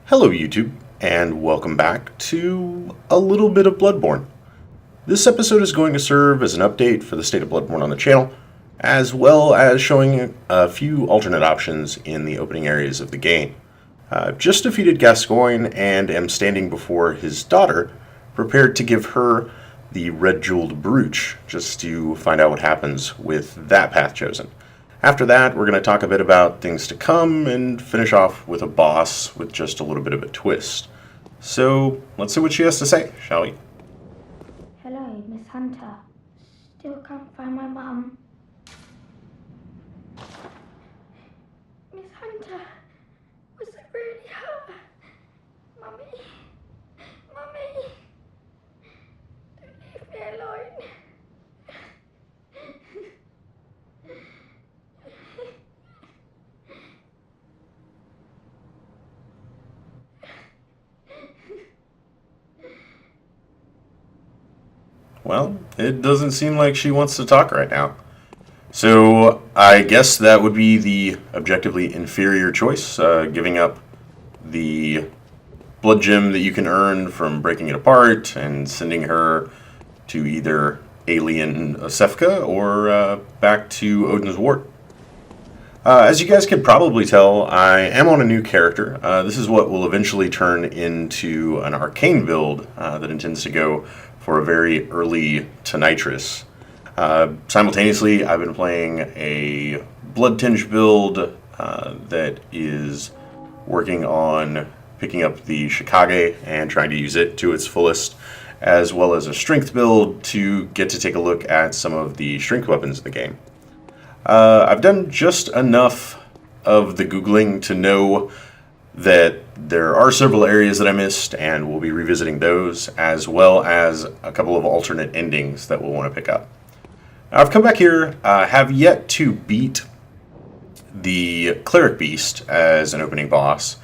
Hello YouTube, and welcome back to a little bit of Bloodborne. This episode is going to serve as an update for the state of Bloodborne on the channel, as well as showing a few alternate options in the opening areas of the game. I've just defeated Gascoigne and am standing before his daughter, prepared to give her the red jeweled brooch, just to find out what happens with that path chosen. After that, we're going to talk a bit about things to come and finish off with a boss with just a little bit of a twist. So, let's see what she has to say, shall we? Hello, Miss Hunter. Still can't find my mum. Miss Hunter, was it really her? Mummy, Mummy, don't leave me alone. Well, it doesn't seem like she wants to talk right now. So, I guess that would be the objectively inferior choice, giving up the blood gem that you can earn from breaking it apart and sending her to either alien Sefka or back to Odin's Wart. As you guys can probably tell, I am on a new character. This is what will eventually turn into an arcane build that intends to go for a very early to nitrous. Simultaneously, I've been playing a blood tinge build that is working on picking up the Shikage and trying to use it to its fullest, as well as a strength build to get to take a look at some of the strength weapons of the game. I've done just enough of the Googling to know that there are several areas that I missed, and we'll be revisiting those, as well as a couple of alternate endings that we'll want to pick up. I've come back here, have yet to beat the Cleric Beast as an opening boss,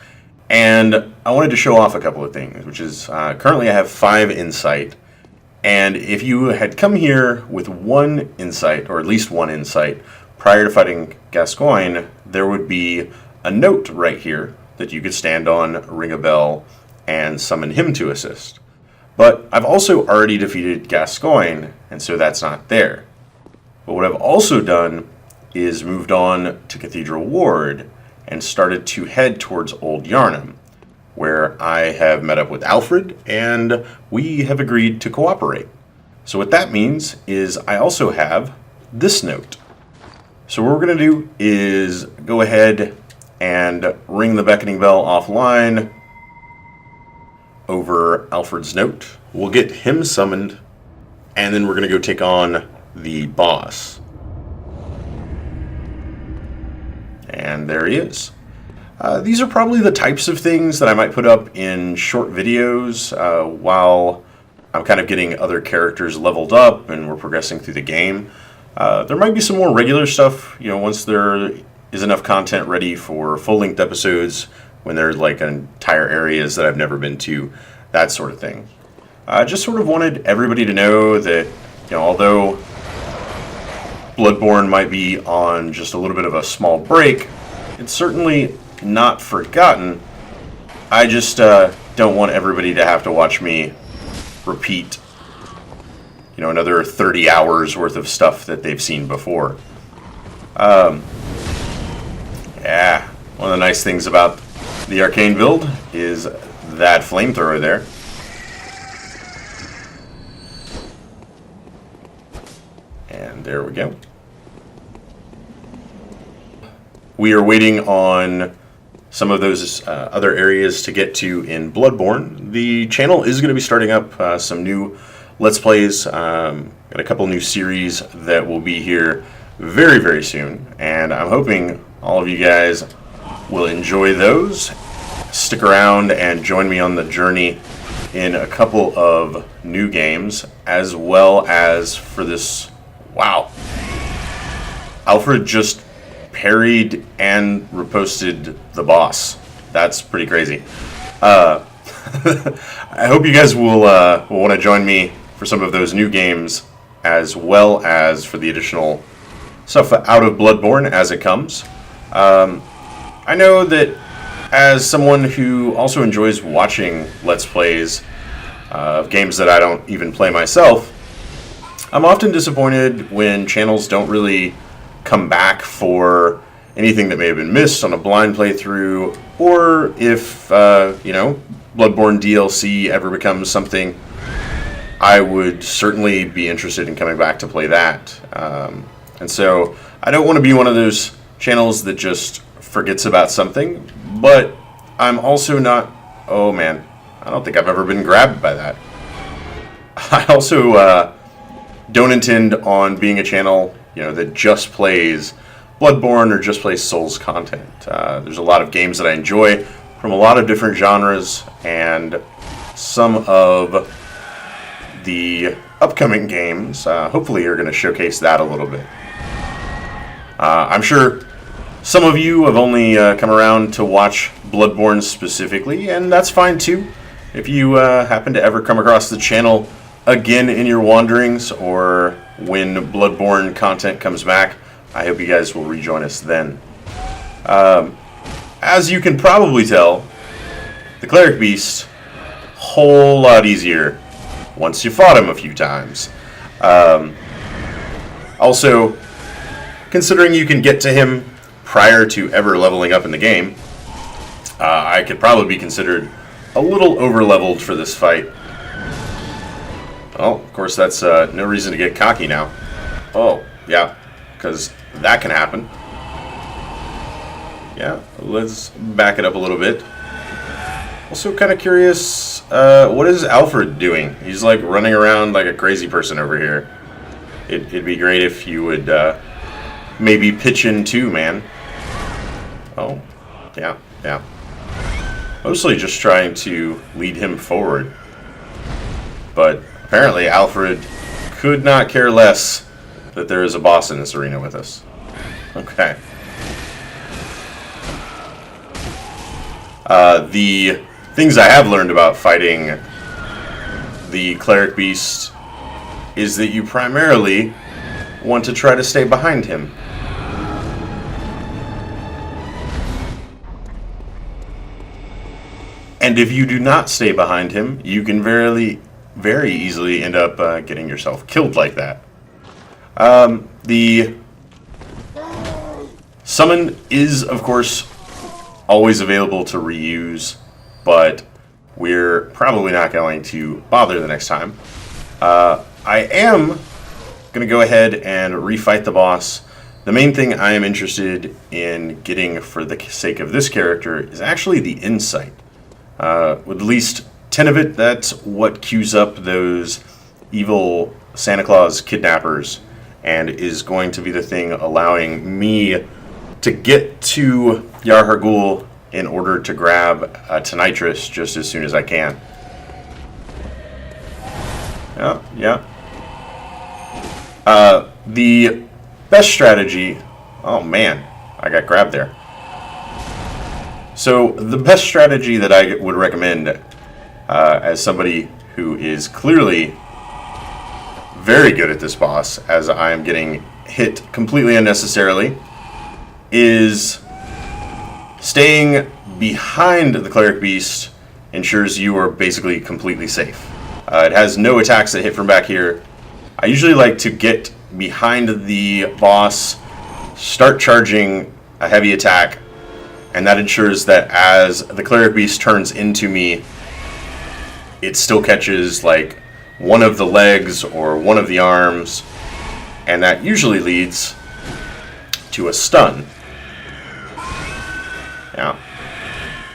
and I wanted to show off a couple of things, which is currently I have 5 insight, and if you had come here with 1 insight, or at least 1 insight, prior to fighting Gascoigne, there would be a note right here that you could stand on, ring a bell, and summon him to assist. But I've also already defeated Gascoigne, and so that's not there. But what I've also done is moved on to Cathedral Ward and started to head towards Old Yharnam, where I have met up with Alfred, and we have agreed to cooperate. So what that means is I also have this note. So what we're going to do is go ahead and ring the beckoning bell offline over Alfred's note. We'll get him summoned, and then we're going to go take on the boss. And there he is. These are probably the types of things that I might put up in short videos while I'm kind of getting other characters leveled up and we're progressing through the game. There might be some more regular stuff, once there is enough content ready for full-length episodes, when there's like entire areas that I've never been to, that sort of thing. I just sort of wanted everybody to know that, although Bloodborne might be on just a little bit of a small break, it's certainly not forgotten. I just don't want everybody to have to watch me repeat, another 30 hours worth of stuff that they've seen before. Yeah, one of the nice things about the arcane build is that flamethrower there. And there we go. We are waiting on some of those other areas to get to in Bloodborne. The channel is going to be starting up some new Let's Plays. Got a couple new series that will be here very, very soon. And I'm hoping all of you guys will enjoy those. Stick around and join me on the journey in a couple of new games, as well as for this. Wow. Alfred just parried and riposted the boss. That's pretty crazy. I hope you guys will want to join me for some of those new games, as well as for the additional stuff out of Bloodborne as it comes. I know that as someone who also enjoys watching Let's Plays of games that I don't even play myself, I'm often disappointed when channels don't really come back for anything that may have been missed on a blind playthrough, or if, Bloodborne DLC ever becomes something, I would certainly be interested in coming back to play that. And so I don't want to be one of those channels that just forgets about something, but I'm also not, oh man, I don't think I've ever been grabbed by that. I also don't intend on being a channel, that just plays Bloodborne or just plays Souls content. There's a lot of games that I enjoy from a lot of different genres, and some of the upcoming games hopefully are going to showcase that a little bit. I'm sure some of you have only come around to watch Bloodborne specifically, and that's fine too. If you happen to ever come across the channel again in your wanderings, or when Bloodborne content comes back, I hope you guys will rejoin us then. As you can probably tell, the Cleric Beast, whole lot easier once you fought him a few times. Also, considering you can get to him prior to ever leveling up in the game, I could probably be considered a little over-leveled for this fight. Well, of course, that's no reason to get cocky now. Oh, yeah, because that can happen. Yeah, let's back it up a little bit. Also kind of curious, what is Alfred doing? He's like running around like a crazy person over here. It'd be great if you would maybe pitch in too, man. Oh, yeah. Mostly just trying to lead him forward. But apparently Alfred could not care less that there is a boss in this arena with us. Okay. The things I have learned about fighting the Cleric Beast is that you primarily want to try to stay behind him. And if you do not stay behind him, you can very easily end up getting yourself killed like that. The summon is, of course, always available to reuse, but we're probably not going to bother the next time. I am going to go ahead and refight the boss. The main thing I am interested in getting for the sake of this character is actually the insight. With at least 10 of it, that's what queues up those evil Santa Claus kidnappers, and is going to be the thing allowing me to get to Yarhargul in order to grab Tonitrus just as soon as I can. Yeah. The best strategy... Oh man, I got grabbed there. So the best strategy that I would recommend as somebody who is clearly very good at this boss, as I am getting hit completely unnecessarily, is staying behind the Cleric Beast ensures you are basically completely safe. It has no attacks that hit from back here. I usually like to get behind the boss, start charging a heavy attack, and that ensures that as the Cleric Beast turns into me, it still catches like one of the legs or one of the arms, and that usually leads to a stun. Yeah.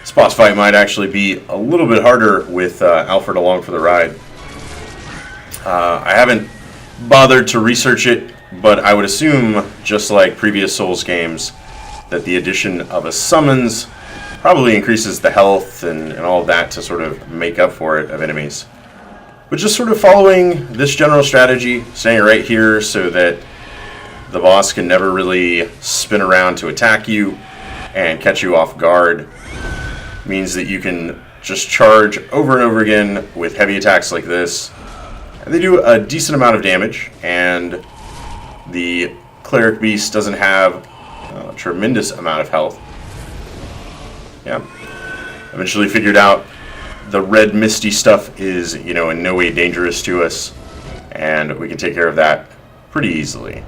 This boss fight might actually be a little bit harder with Alfred along for the ride. I haven't bothered to research it, but I would assume, just like previous Souls games, that the addition of a summons probably increases the health and all of that to sort of make up for it of enemies. But just sort of following this general strategy, staying right here so that the boss can never really spin around to attack you and catch you off guard, means that you can just charge over and over again with heavy attacks like this. And they do a decent amount of damage, and the Cleric Beast doesn't have a tremendous amount of health. Yeah, eventually figured out the red misty stuff is, you know, in no way dangerous to us, and we can take care of that pretty easily.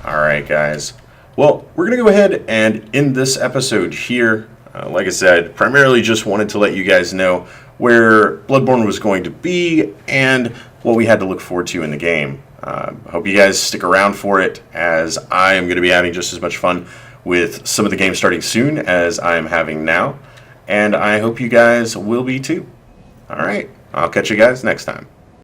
Alright guys, well, we're going to go ahead and end this episode here. Like I said, primarily just wanted to let you guys know where Bloodborne was going to be and what we had to look forward to in the game. Hope you guys stick around for it, as I am going to be having just as much fun with some of the games starting soon as I am having now. And I hope you guys will be too. Alright, I'll catch you guys next time.